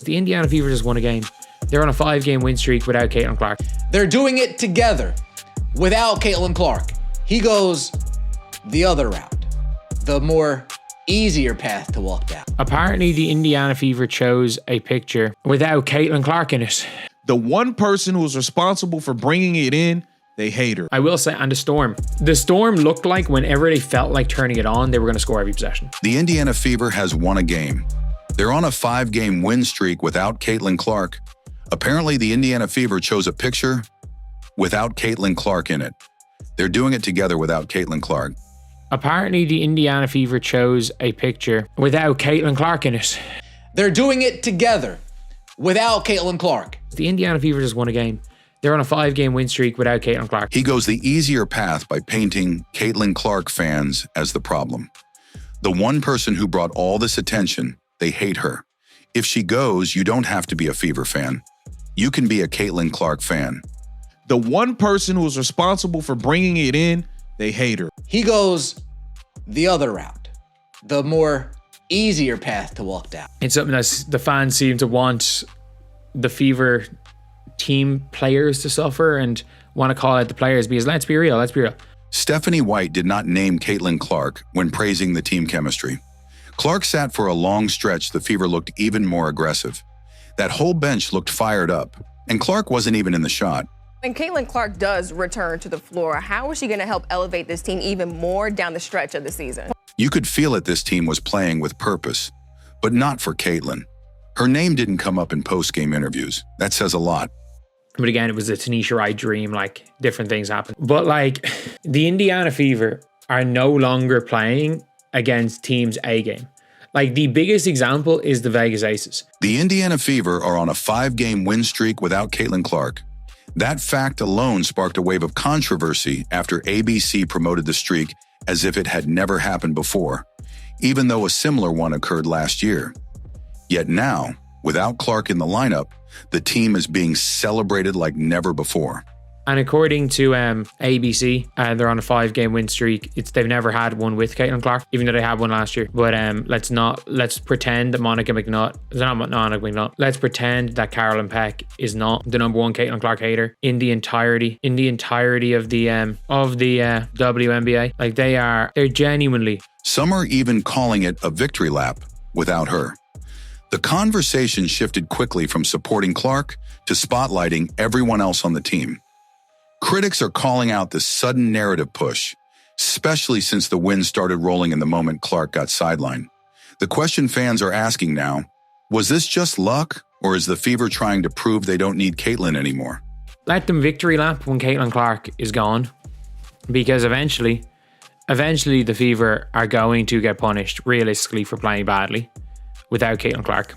The Indiana Fever just won a game. They're on a 5-game win streak without Caitlin Clark. They're doing it together without Caitlin Clark. He goes the other route, the more easier path to walk down. Apparently, the Indiana Fever chose a picture without Caitlin Clark in it. The one person who was responsible for bringing it in, they hate her. I will say, and the Storm looked like whenever they felt like turning it on, they were going to score every possession. The Indiana Fever has won a game. They're on a 5-game win streak without Caitlin Clark. Apparently, the Indiana Fever chose a picture without Caitlin Clark in it. They're doing it together without Caitlin Clark. Apparently, the Indiana Fever chose a picture without Caitlin Clark in it. They're doing it together without Caitlin Clark. The Indiana Fever just won a game. They're on a 5-game win streak without Caitlin Clark. He goes the easier path by painting Caitlin Clark fans as the problem. The one person who brought all this attention, they hate her. If she goes, you don't have to be a Fever fan. You can be a Caitlin Clark fan. The one person who was responsible for bringing it in, they hate her. He goes the other route, the more easier path to walk down. It's something that the fans seem to want the Fever team players to suffer and want to call out the players because let's be real. Stephanie White did not name Caitlin Clark when praising the team chemistry. Clark sat for a long stretch. The Fever looked even more aggressive. That whole bench looked fired up, and Clark wasn't even in the shot. When Caitlin Clark does return to the floor, how is she going to help elevate this team even more down the stretch of the season? You could feel it. This team was playing with purpose, but not for Caitlin. Her name didn't come up in post-game interviews. That says a lot. But again, it was a Tanisha Wright dream, different things happen. But the Indiana Fever are no longer playing against teams A game. The biggest example is the Vegas Aces. The Indiana Fever are on a 5-game win streak without Caitlin Clark. That fact alone sparked a wave of controversy after ABC promoted the streak as if it had never happened before, even though a similar one occurred last year. Yet now, without Clark in the lineup, the team is being celebrated like never before. And according to ABC, they're on a 5-game win streak. They've never had one with Caitlin Clark, even though they had one last year. But let's pretend that let's pretend that Carolyn Peck is not the number one Caitlin Clark hater in the entirety of the WNBA. They're genuinely. Some are even calling it a victory lap without her. The conversation shifted quickly from supporting Clark to spotlighting everyone else on the team. Critics are calling out this sudden narrative push, especially since the wind started rolling in the moment Clark got sidelined. The question fans are asking now, was this just luck, or is the Fever trying to prove they don't need Caitlin anymore? Let them victory lap when Caitlin Clark is gone, because eventually the Fever are going to get punished realistically for playing badly without Caitlin Clark.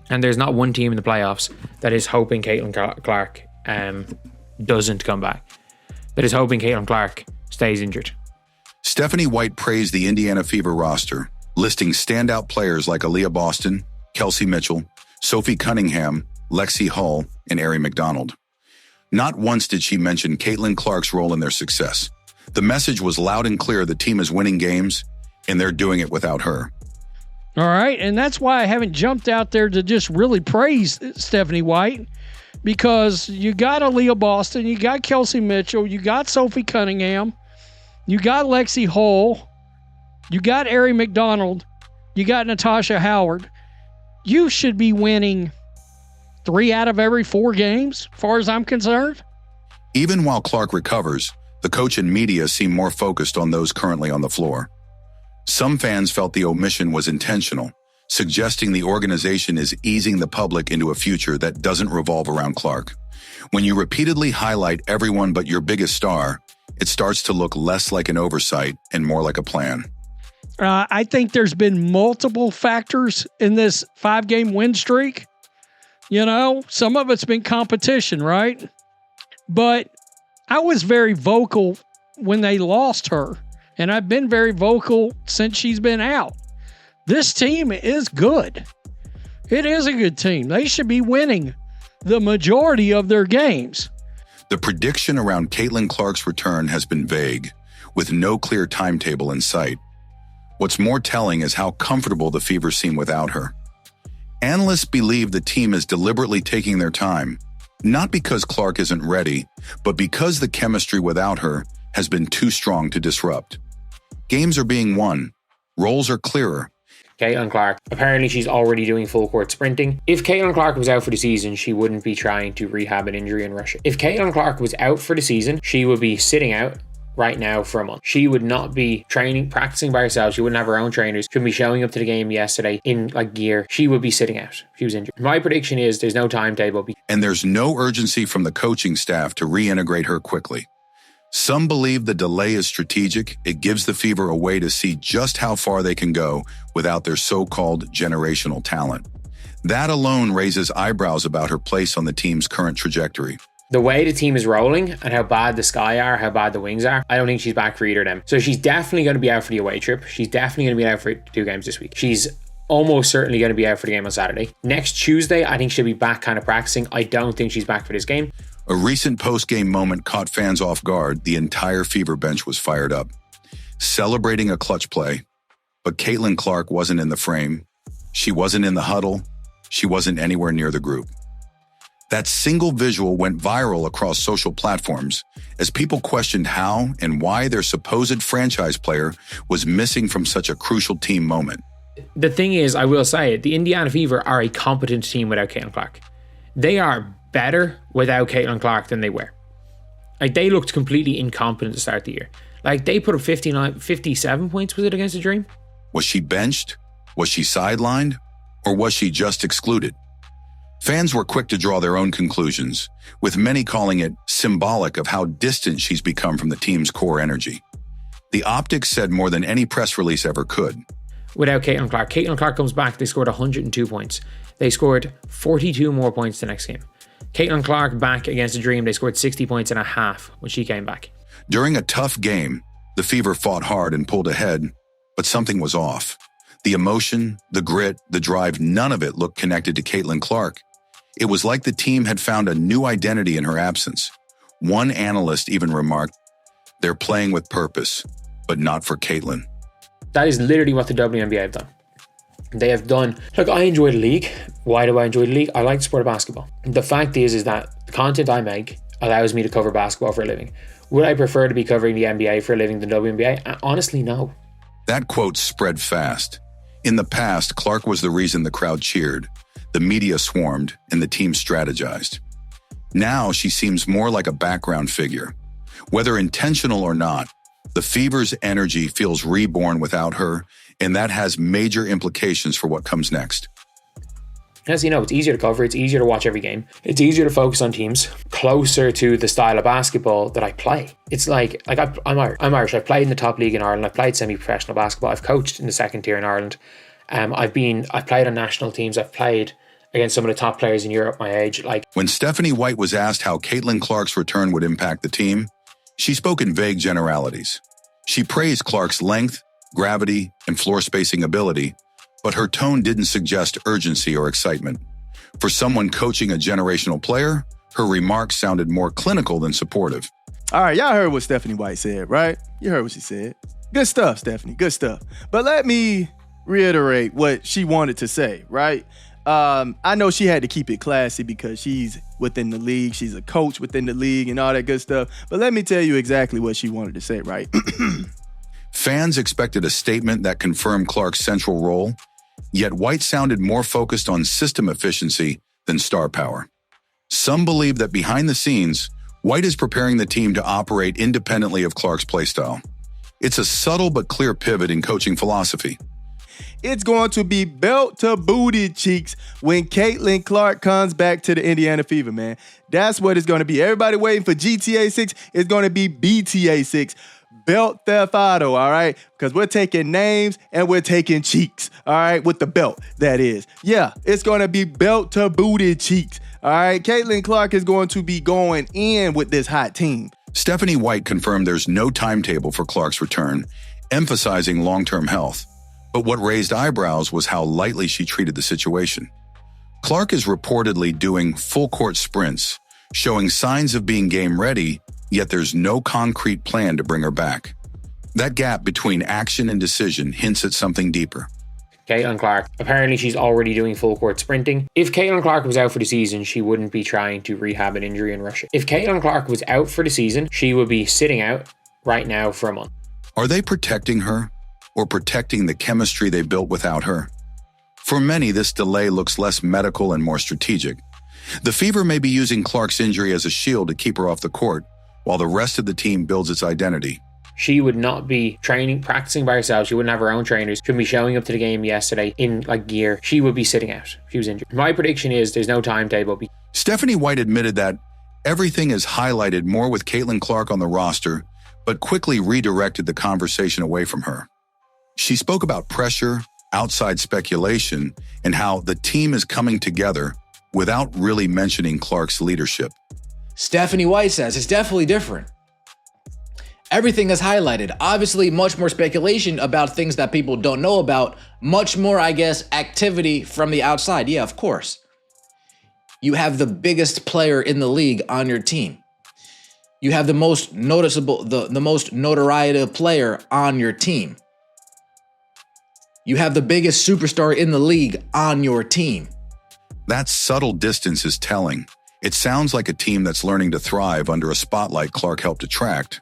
And there's not one team in the playoffs that is hoping Caitlin Clark doesn't come back, that is hoping Caitlin Clark stays injured. Stephanie White praised the Indiana Fever roster, listing standout players like Aaliyah Boston, Kelsey Mitchell, Sophie Cunningham, Lexi Hull, and Aari McDonald. Not once did she mention Caitlin Clark's role in their success. The message was loud and clear: the team is winning games, and they're doing it without her. All right, and that's why I haven't jumped out there to just really praise Stephanie White, because you got Aaliyah Boston, you got Kelsey Mitchell, you got Sophie Cunningham, you got Lexi Hull, you got Aari McDonald, you got Natasha Howard. You should be winning 3 out of every 4 games, as far as I'm concerned. Even while Clark recovers, the coach and media seem more focused on those currently on the floor. Some fans felt the omission was intentional, suggesting the organization is easing the public into a future that doesn't revolve around Clark. When you repeatedly highlight everyone but your biggest star, it starts to look less like an oversight and more like a plan. I think there's been multiple factors in this 5-game win streak. Some of it's been competition, right? But I was very vocal when they lost her, and I've been very vocal since she's been out. This team is good. It is a good team. They should be winning the majority of their games. The prediction around Caitlin Clark's return has been vague, with no clear timetable in sight. What's more telling is how comfortable the Fever seem without her. Analysts believe the team is deliberately taking their time, not because Clark isn't ready, but because the chemistry without her has been too strong to disrupt. Games are being won. Roles are clearer. Caitlin Clark, apparently she's already doing full court sprinting. If Caitlin Clark was out for the season, she wouldn't be trying to rehab an injury in Russia. If Caitlin Clark was out for the season, she would be sitting out right now for a month. She would not be practicing by herself. She wouldn't have her own trainers. She wouldn't be showing up to the game yesterday in gear. She would be sitting out. She was injured. My prediction is there's no timetable. And there's no urgency from the coaching staff to reintegrate her quickly. Some believe the delay is strategic. It gives the Fever a way to see just how far they can go without their so-called generational talent. That alone raises eyebrows about her place on the team's current trajectory. The way the team is rolling and how bad the Sky are, how bad the Wings are, I don't think she's back for either of them. So she's definitely going to be out for the away trip. She's definitely going to be out for 2 games this week. She's almost certainly going to be out for the game on Saturday. Next Tuesday, I think she'll be back kind of practicing. I don't think she's back for this game. A recent post-game moment caught fans off guard. The entire Fever bench was fired up, celebrating a clutch play. But Caitlin Clark wasn't in the frame. She wasn't in the huddle. She wasn't anywhere near the group. That single visual went viral across social platforms as people questioned how and why their supposed franchise player was missing from such a crucial team moment. The thing is, I will say it, the Indiana Fever are a competent team without Caitlin Clark. They are better without Caitlin Clark than they were. They looked completely incompetent to start the year. They put up 57 points, was it, against the Dream? Was she benched? Was she sidelined? Or was she just excluded? Fans were quick to draw their own conclusions, with many calling it symbolic of how distant she's become from the team's core energy. The optics said more than any press release ever could. Without Caitlin Clark comes back, they scored 102 points. They scored 42 more points the next game. Caitlin Clark back against the Dream, they scored 60 points and a half when she came back. During a tough game, the Fever fought hard and pulled ahead, but something was off. The emotion, the grit, the drive, none of it looked connected to Caitlin Clark. It was like the team had found a new identity in her absence. One analyst even remarked, "They're playing with purpose, but not for Caitlin." That is literally what the WNBA have done. They have done, I enjoy the league. Why do I enjoy the league? I like the sport of basketball. The fact is that the content I make allows me to cover basketball for a living. Would I prefer to be covering the NBA for a living than WNBA? Honestly, no. That quote spread fast. In the past, Clark was the reason the crowd cheered, the media swarmed, and the team strategized. Now she seems more like a background figure. Whether intentional or not, the Fever's energy feels reborn without her, and that has major implications for what comes next. As you know, it's easier to cover, it's easier to watch every game. It's easier to focus on teams closer to the style of basketball that I play. It's I'm Irish. I've played in the top league in Ireland. I've played semi-professional basketball. I've coached in the second tier in Ireland. I've played on national teams. I've played against some of the top players in Europe my age. When Stephanie White was asked how Caitlin Clark's return would impact the team, she spoke in vague generalities. She praised Clark's length, gravity, and floor spacing ability, but her tone didn't suggest urgency or excitement. For someone coaching a generational player, her remarks sounded more clinical than supportive. All right, y'all heard what Stephanie White said, right? You heard what she said. Good stuff, Stephanie, good stuff. But let me reiterate what she wanted to say, right? I know she had to keep it classy because she's within the league. She's a coach within the league and all that good stuff. But let me tell you exactly what she wanted to say, right? Fans expected a statement that confirmed Clark's central role, yet White sounded more focused on system efficiency than star power. Some believe that behind the scenes, White is preparing the team to operate independently of Clark's playstyle. It's a subtle but clear pivot in coaching philosophy. It's going to be belt to booty cheeks when Caitlin Clark comes back to the Indiana Fever, man. That's what it's going to be. Everybody waiting for GTA 6. It's going to be BTA 6. Belt Theft Auto, all right? Because we're taking names and we're taking cheeks, all right? With the belt, that is. Yeah, it's going to be belt to booty cheeks, all right? Caitlin Clark is going to be going in with this hot team. Stephanie White confirmed there's no timetable for Clark's return, emphasizing long-term health. But what raised eyebrows was how lightly she treated the situation. Clark is reportedly doing full-court sprints, showing signs of being game-ready, yet there's no concrete plan to bring her back. That gap between action and decision hints at something deeper. Caitlin Clark. Apparently, she's already doing full court sprinting. If Caitlin Clark was out for the season, she wouldn't be trying to rehab an injury in Russia. If Caitlin Clark was out for the season, she would be sitting out right now for a month. Are they protecting her or protecting the chemistry they built without her? For many, this delay looks less medical and more strategic. The Fever may be using Clark's injury as a shield to keep her off the court, while the rest of the team builds its identity. She would not be practicing by herself. She wouldn't have her own trainers. She wouldn't be showing up to the game yesterday in gear. She would be sitting out. She was injured. My prediction is there's no timetable. Stephanie White admitted that everything is highlighted more with Caitlin Clark on the roster, but quickly redirected the conversation away from her. She spoke about pressure, outside speculation, and how the team is coming together without really mentioning Clark's leadership. Stephanie White says it's definitely different. Everything is highlighted. Obviously, much more speculation about things that people don't know about. Much more, I guess, activity from the outside. Yeah, of course. You have the biggest player in the league on your team. You have the most noticeable, the most notoriety player on your team. You have the biggest superstar in the league on your team. That subtle distance is telling. It sounds like a team that's learning to thrive under a spotlight Clark helped attract,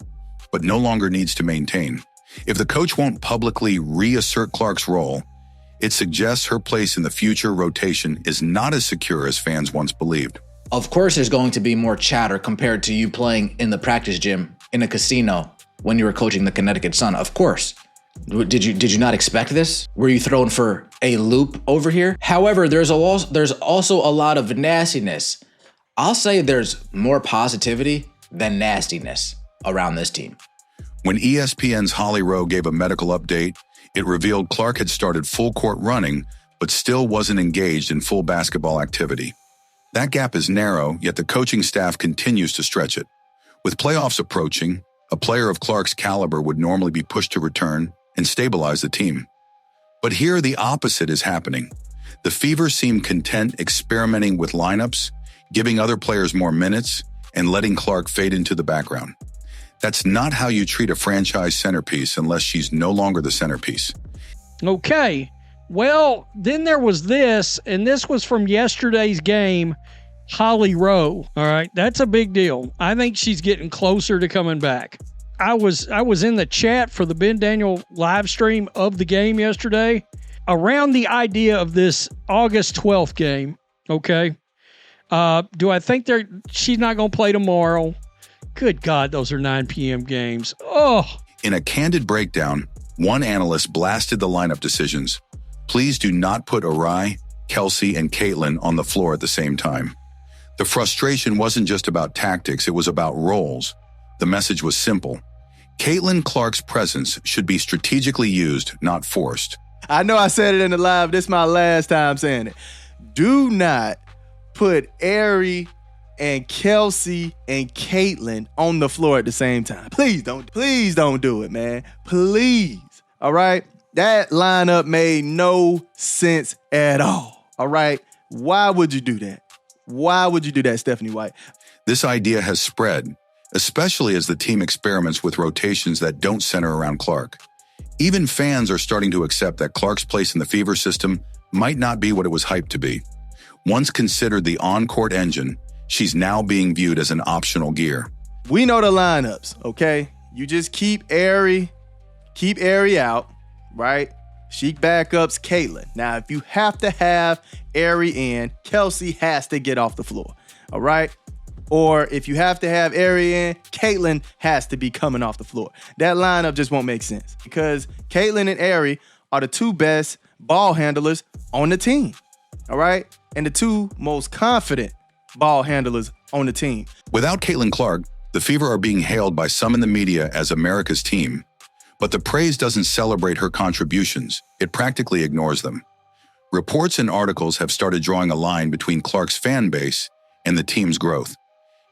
but no longer needs to maintain. If the coach won't publicly reassert Clark's role, it suggests her place in the future rotation is not as secure as fans once believed. Of course, there's going to be more chatter compared to you playing in the practice gym in a casino when you were coaching the Connecticut Sun. Of course. Did you not expect this? Were you thrown for a loop over here? However, there's also a lot of nastiness. I'll say there's more positivity than nastiness around this team. When ESPN's Holly Rowe gave a medical update, it revealed Clark had started full court running, but still wasn't engaged in full basketball activity. That gap is narrow, yet the coaching staff continues to stretch it. With playoffs approaching, a player of Clark's caliber would normally be pushed to return and stabilize the team. But here the opposite is happening. The Fever seem content experimenting with lineups, giving other players more minutes, and letting Clark fade into the background. That's not how you treat a franchise centerpiece unless she's no longer the centerpiece. Okay. Well, then there was this, and this was from yesterday's game, Holly Rowe. All right. That's a big deal. I think she's getting closer to coming back. I was in the chat for the Ben Daniel live stream of the game yesterday around the idea of this August 12th game. Okay. Do I think she's not going to play tomorrow? Good God, those are 9 p.m. games. Oh. In a candid breakdown, one analyst blasted the lineup decisions. Please do not put Arai, Kelsey, and Caitlin on the floor at the same time. The frustration wasn't just about tactics, it was about roles. The message was simple. Caitlin Clark's presence should be strategically used, not forced. I know I said it in the live. This is my last time saying it. Do not put Ari and Kelsey and Caitlin on the floor at the same time. Please don't do it, man. Please. All right? That lineup made no sense at all. All right? Why would you do that? Why would you do that, Stephanie White? This idea has spread, especially as the team experiments with rotations that don't center around Clark. Even fans are starting to accept that Clark's place in the Fever system might not be what it was hyped to be. Once considered the on-court engine, she's now being viewed as an optional gear. We know the lineups, okay? You just keep Ari out, right? She backups Caitlin. Now, if you have to have Ari in, Kelsey has to get off the floor, all right? Or if you have to have Ari in, Caitlin has to be coming off the floor. That lineup just won't make sense because Caitlin and Ari are the two best ball handlers on the team, all right? And the two most confident ball handlers on the team. Without Caitlin Clark, the Fever are being hailed by some in the media as America's team. But the praise doesn't celebrate her contributions. It practically ignores them. Reports and articles have started drawing a line between Clark's fan base and the team's growth.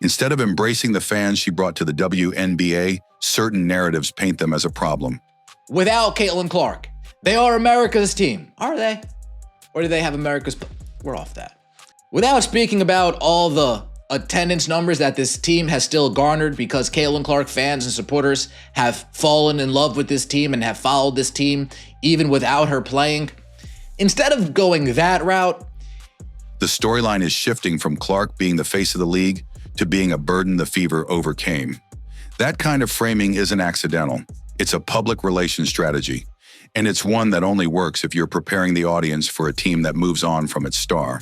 Instead of embracing the fans she brought to the WNBA, certain narratives paint them as a problem. Without Caitlin Clark, they are America's team. Are they? Or do they have America's... We're off that. Without speaking about all the attendance numbers that this team has still garnered because Caitlin Clark fans and supporters have fallen in love with this team and have followed this team even without her playing, Instead of going that route, The storyline is shifting from Clark being the face of the league to being a burden the Fever overcame. That kind of framing isn't accidental. It's a public relations strategy, and it's one that only works if you're preparing the audience for a team that moves on from its star.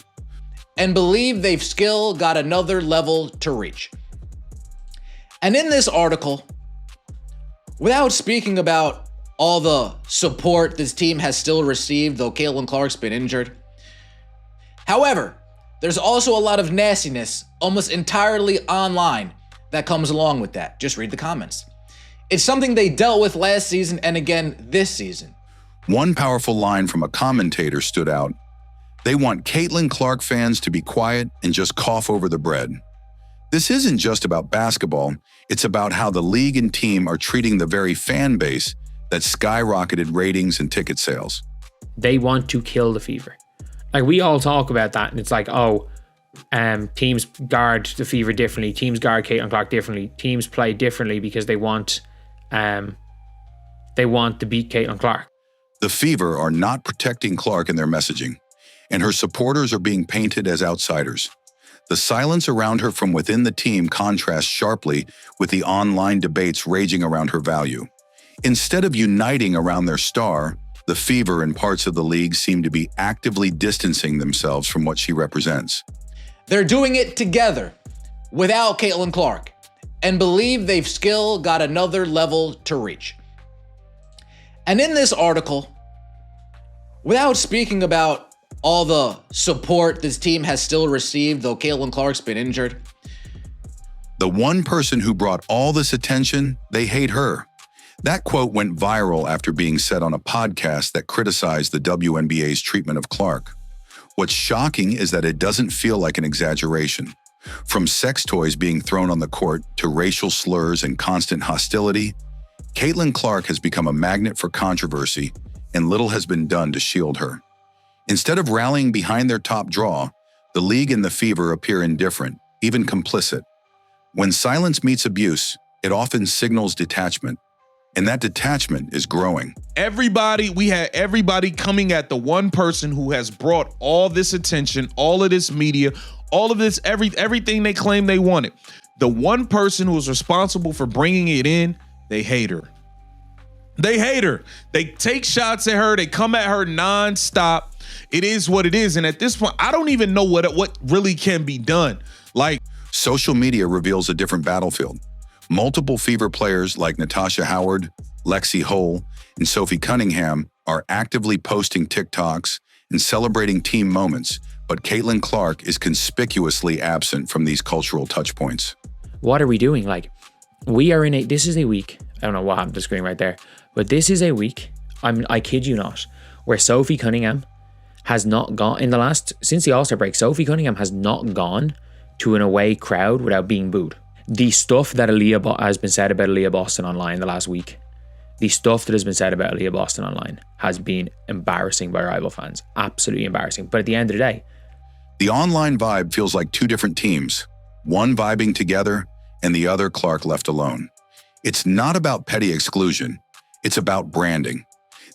and believe they've still got another level to reach. And in this article, without speaking about all the support this team has still received, though Caitlin Clark's been injured. However, there's also a lot of nastiness, almost entirely online, that comes along with that. Just read the comments. It's something they dealt with last season and again this season. One powerful line from a commentator stood out. They want Caitlin Clark fans to be quiet and just cough over the bread. This isn't just about basketball, it's about how the league and team are treating the very fan base that skyrocketed ratings and ticket sales. They want to kill the Fever. Like, we all talk about that, and it's like, teams guard the Fever differently, teams guard Caitlin Clark differently, teams play differently because they want to beat Caitlin Clark. The Fever are not protecting Clark in their messaging, and her supporters are being painted as outsiders. The silence around her from within the team contrasts sharply with the online debates raging around her value. Instead of uniting around their star, the Fever and parts of the league seem to be actively distancing themselves from what she represents. They're doing it together, without Caitlin Clark, and believe they've still got another level to reach. And in this article, without speaking about all the support this team has still received, though Caitlin Clark's been injured. The one person who brought all this attention, they hate her. That quote went viral after being said on a podcast that criticized the WNBA's treatment of Clark. What's shocking is that it doesn't feel like an exaggeration. From sex toys being thrown on the court to racial slurs and constant hostility, Caitlin Clark has become a magnet for controversy, and little has been done to shield her. Instead of rallying behind their top draw, the league and the Fever appear indifferent, even complicit. When silence meets abuse, it often signals detachment, and that detachment is growing. We had everybody coming at the one person who has brought all this attention, all of this media, all of this, everything they claim they wanted. The one person who was responsible for bringing it in, they hate her. They hate her. They take shots at her. They come at her nonstop. It is what it is. And at this point, I don't even know what really can be done. Like, social media reveals a different battlefield. Multiple Fever players like Natasha Howard, Lexi Hull, and Sophie Cunningham are actively posting TikToks and celebrating team moments, but Caitlin Clark is conspicuously absent from these cultural touchpoints. What are we doing? Like, this is a week. I don't know what happened to the screen right there, but this is a week, I kid you not, where Sophie Cunningham has not gone, since the All-Star break, Sophie Cunningham has not gone to an away crowd without being booed. The stuff that has been said about Aaliyah Boston online the last week, has been embarrassing by rival fans. Absolutely embarrassing. But at the end of the day, the online vibe feels like two different teams, one vibing together and the other Clark left alone. It's not about petty exclusion. It's about branding.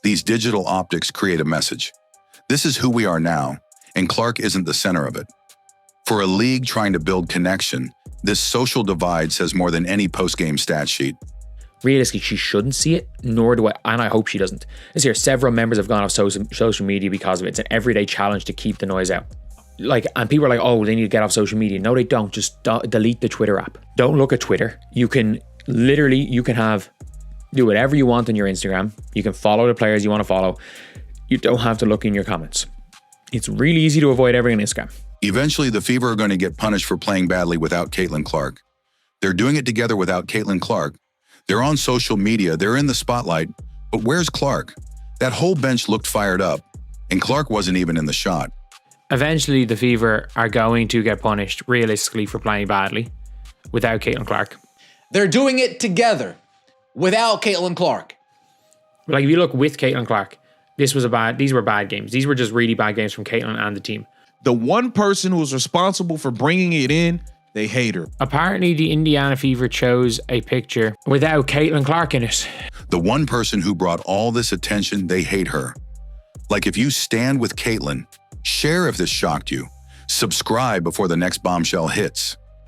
These digital optics create a message. This is who we are now, and Clark isn't the center of it. For a league trying to build connection, this social divide says more than any post-game stat sheet. realistically, she shouldn't see it, nor do I, and I hope she doesn't. This year, several members have gone off social media because of it. It's an everyday challenge to keep the noise out. And people are like, oh, they need to get off social media. No, they don't. Just delete the Twitter app. Don't look at Twitter. You can do whatever you want on your Instagram. You can follow the players you want to follow. You don't have to look in your comments. It's really easy to avoid everything on Instagram. Eventually, the Fever are going to get punished for playing badly without Caitlin Clark. They're doing it together without Caitlin Clark. They're on social media. They're in the spotlight. But where's Clark? That whole bench looked fired up, and Clark wasn't even in the shot. Eventually, the Fever are going to get punished, realistically, for playing badly without Caitlin Clark. They're doing it together, without Caitlin Clark. Like, if you look with Caitlin Clark, these were bad games. These were just really bad games from Caitlin and the team. the one person who was responsible for bringing it in, they hate her. Apparently, the Indiana Fever chose a picture without Caitlin Clark in it. The one person who brought all this attention, they hate her. Like if you stand with Caitlyn, share if this shocked you, subscribe before the next bombshell hits.